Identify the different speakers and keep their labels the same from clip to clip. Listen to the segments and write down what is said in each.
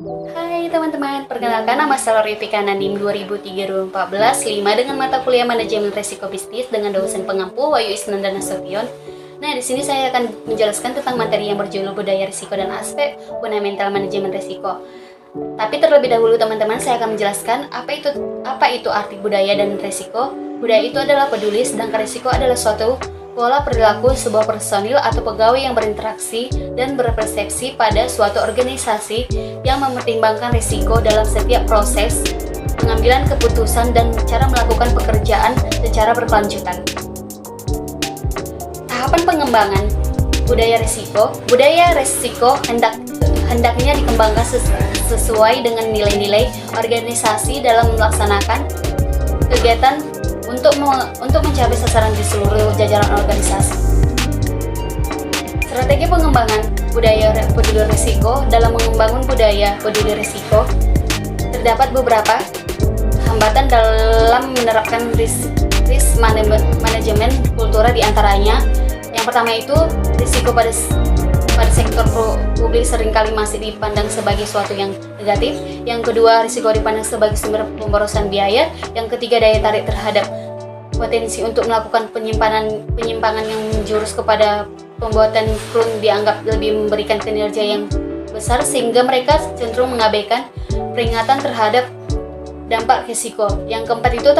Speaker 1: Hai teman-teman, perkenalkan nama saya Lorifika Nanim 2003-2014 5 dengan mata kuliah Manajemen Resiko Bisnis dengan dosen pengampu Wahyu Isnandar Nasution. Nah, di sini saya akan menjelaskan tentang materi yang berjudul budaya risiko dan aspek fundamental manajemen risiko. Tapi terlebih dahulu teman-teman, saya akan menjelaskan apa itu arti budaya dan risiko. Budaya itu adalah peduli, sedangkan risiko adalah suatu pola perilaku sebuah personil atau pegawai yang berinteraksi dan berpersepsi pada suatu organisasi yang mempertimbangkan risiko dalam setiap proses pengambilan keputusan dan cara melakukan pekerjaan secara berkelanjutan. Tahapan pengembangan budaya risiko hendaknya dikembangkan sesuai dengan nilai-nilai organisasi dalam melaksanakan kegiatan untuk mencapai sasaran di seluruh jajaran organisasi. Strategi pengembangan budaya peduli risiko. Dalam mengembangkan budaya peduli risiko, terdapat beberapa hambatan dalam menerapkan risk manajemen kultural, diantaranya yang pertama itu risiko pada sektor publik seringkali masih dipandang sebagai suatu yang negatif. Yang kedua, risiko dipandang sebagai sumber pemborosan biaya. Yang ketiga, daya tarik terhadap potensi untuk melakukan penyimpangan yang menjurus kepada pembuatan klun dianggap lebih memberikan kinerja yang besar, sehingga mereka cenderung mengabaikan peringatan terhadap dampak risiko. Yang keempat itu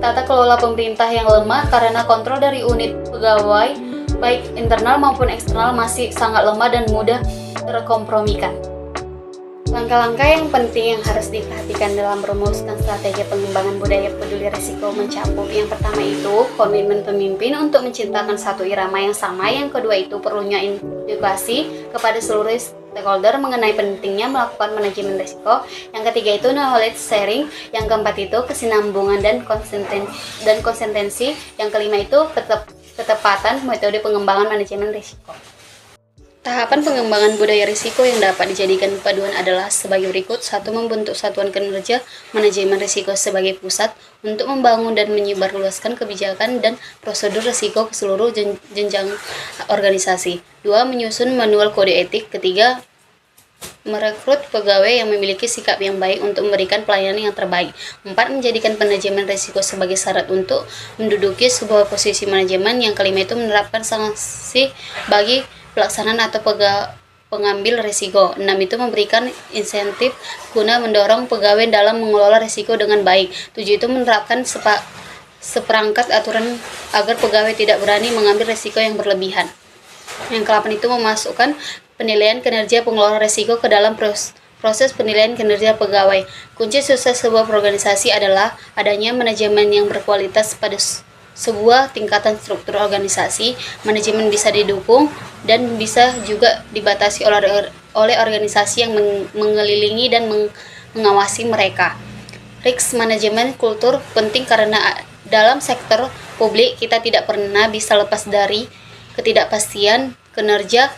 Speaker 1: tata kelola pemerintah yang lemah karena kontrol dari unit pegawai baik internal maupun eksternal masih sangat lemah dan mudah terkompromikan. Langkah-langkah yang penting yang harus diperhatikan dalam merumuskan strategi pengembangan budaya peduli risiko mencakup: yang pertama itu komitmen pemimpin untuk menciptakan satu irama yang sama. Yang kedua itu perlunya edukasi kepada seluruh stakeholder mengenai pentingnya melakukan manajemen risiko. Yang ketiga itu knowledge sharing. Yang keempat itu kesinambungan dan konsistensi. Yang kelima itu ketepatan metode pengembangan manajemen risiko. Tahapan pengembangan budaya risiko yang dapat dijadikan paduan adalah sebagai berikut. 1. Membentuk satuan kinerja manajemen risiko sebagai pusat untuk membangun dan menyebarluaskan kebijakan dan prosedur risiko ke seluruh jenjang organisasi. 2. Menyusun manual kode etik. 3. Merekrut pegawai yang memiliki sikap yang baik untuk memberikan pelayanan yang terbaik. 4. Menjadikan manajemen risiko sebagai syarat untuk menduduki sebuah posisi manajemen. Yang kelima itu menerapkan sanksi bagi pelaksanaan atau pengambil risiko. 6. Itu memberikan insentif guna mendorong pegawai dalam mengelola risiko dengan baik. 7. Itu menerapkan seperangkat aturan agar pegawai tidak berani mengambil risiko yang berlebihan. Yang ke-8 itu memasukkan penilaian kinerja pengelola risiko ke dalam proses penilaian kinerja pegawai. Kunci sukses sebuah organisasi adalah adanya manajemen yang berkualitas pada sebuah tingkatan struktur organisasi. Manajemen bisa didukung dan bisa juga dibatasi oleh organisasi yang mengelilingi dan mengawasi mereka. Risk manajemen kultur penting karena dalam sektor publik kita tidak pernah bisa lepas dari ketidakpastian kinerja,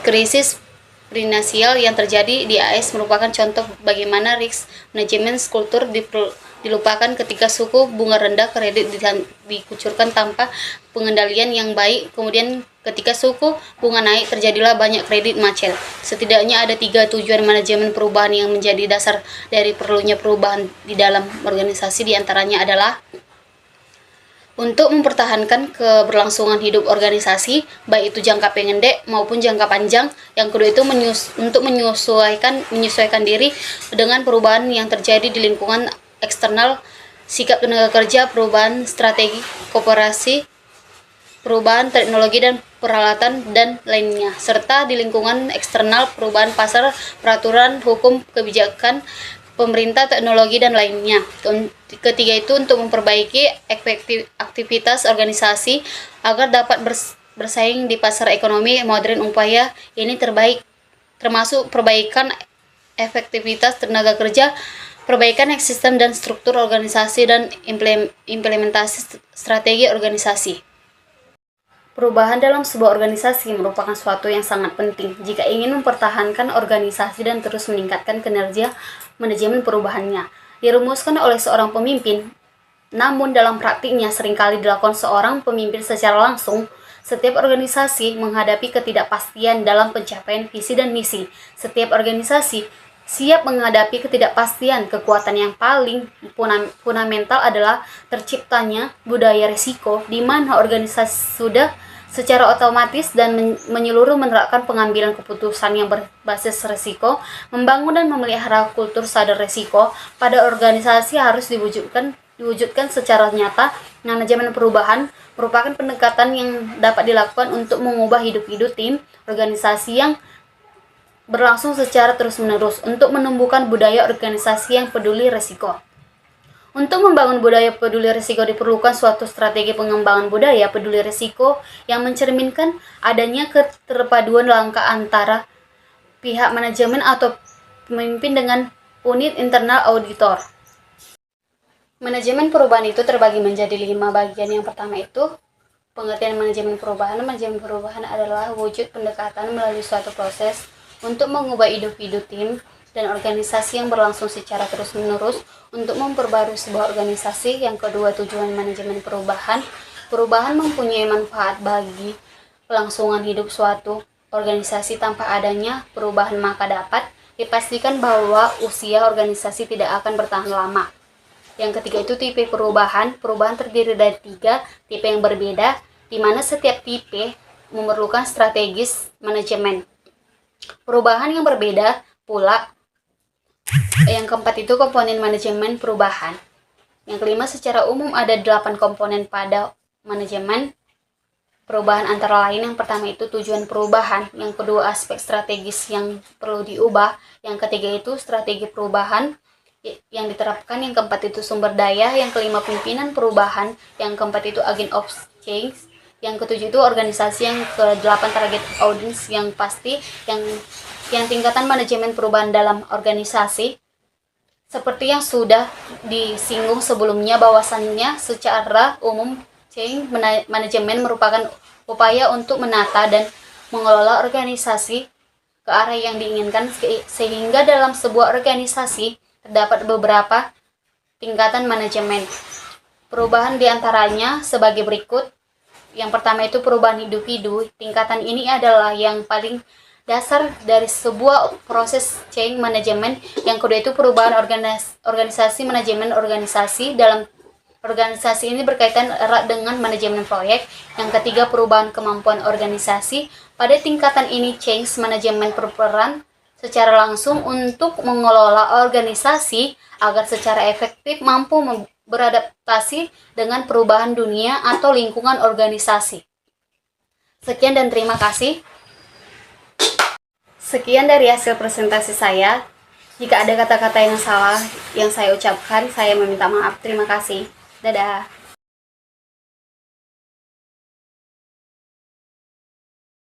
Speaker 1: krisis finansial yang terjadi di AS merupakan contoh bagaimana risk manajemen kultur dilupakan ketika suku bunga rendah, kredit dikucurkan tanpa pengendalian yang baik. Kemudian ketika suku bunga naik, terjadilah banyak kredit macet. Setidaknya ada 3 tujuan manajemen perubahan yang menjadi dasar dari perlunya perubahan di dalam organisasi. Di antaranya adalah untuk mempertahankan keberlangsungan hidup organisasi, baik itu jangka pendek maupun jangka panjang. Yang kedua itu untuk menyesuaikan diri dengan perubahan yang terjadi di lingkungan eksternal, sikap tenaga kerja, perubahan strategi koperasi, perubahan teknologi dan peralatan, dan lainnya. Serta di lingkungan eksternal, perubahan pasar, peraturan, hukum, kebijakan, pemerintah, teknologi, dan lainnya. Ketiga itu untuk memperbaiki aktivitas organisasi agar dapat bersaing di pasar ekonomi modern. Upaya ini termasuk perbaikan efektivitas tenaga kerja, perbaikan sistem dan struktur organisasi, dan implementasi strategi organisasi. Perubahan dalam sebuah organisasi merupakan suatu yang sangat penting jika ingin mempertahankan organisasi dan terus meningkatkan kinerja manajemen perubahannya. Dirumuskan oleh seorang pemimpin, namun dalam praktiknya seringkali dilakukan seorang pemimpin secara langsung Setiap organisasi menghadapi ketidakpastian dalam pencapaian visi dan misi. Setiap organisasi siap menghadapi ketidakpastian. Kekuatan yang paling fundamental adalah terciptanya budaya risiko, di mana organisasi sudah secara otomatis dan menyeluruh menerapkan pengambilan keputusan yang berbasis risiko. Membangun dan memelihara kultur sadar risiko pada organisasi harus diwujudkan secara nyata. Manajemen perubahan merupakan pendekatan yang dapat dilakukan untuk mengubah hidup tim organisasi yang berlangsung secara terus-menerus untuk menumbuhkan budaya organisasi yang peduli risiko. Untuk membangun budaya peduli risiko diperlukan suatu strategi pengembangan budaya peduli risiko yang mencerminkan adanya keterpaduan langkah antara pihak manajemen atau pemimpin dengan unit internal auditor. Manajemen perubahan itu terbagi menjadi 5 bagian. Yang pertama itu pengertian manajemen perubahan. Manajemen perubahan adalah wujud pendekatan melalui suatu proses untuk mengubah hidup tim dan organisasi yang berlangsung secara terus-menerus untuk memperbarui sebuah organisasi. Yang kedua, tujuan manajemen perubahan. Perubahan mempunyai manfaat bagi kelangsungan hidup suatu organisasi. Tanpa adanya perubahan maka dapat dipastikan bahwa usia organisasi tidak akan bertahan lama. Yang ketiga itu tipe perubahan. Perubahan terdiri dari 3 tipe yang berbeda, di mana setiap tipe memerlukan strategis manajemen perubahan yang berbeda pula. Yang keempat itu komponen manajemen perubahan. Yang kelima, secara umum ada 8 komponen pada manajemen perubahan, antara lain yang pertama itu tujuan perubahan, yang kedua aspek strategis yang perlu diubah, yang ketiga itu strategi perubahan yang diterapkan, yang keempat itu sumber daya, yang kelima pimpinan perubahan, yang keempat itu agent of change, yang ketujuh itu organisasi, yang ke-8 target audience yang pasti, yang tingkatan manajemen perubahan dalam organisasi. Seperti yang sudah disinggung sebelumnya, bahwasannya secara umum change manajemen merupakan upaya untuk menata dan mengelola organisasi ke arah yang diinginkan, sehingga dalam sebuah organisasi terdapat beberapa tingkatan manajemen perubahan, diantaranya sebagai berikut. Yang pertama itu perubahan individu. Tingkatan ini adalah yang paling dasar dari sebuah proses change management. Yang kedua itu perubahan organisasi. Manajemen organisasi dalam organisasi ini berkaitan erat dengan manajemen proyek. Yang ketiga perubahan kemampuan organisasi. Pada tingkatan ini change management berperan secara langsung untuk mengelola organisasi agar secara efektif mampu beradaptasi dengan perubahan dunia atau lingkungan organisasi. Sekian dan terima kasih. Sekian dari hasil presentasi saya. Jika ada kata-kata yang salah yang saya ucapkan, saya meminta maaf. Terima kasih. Dadah.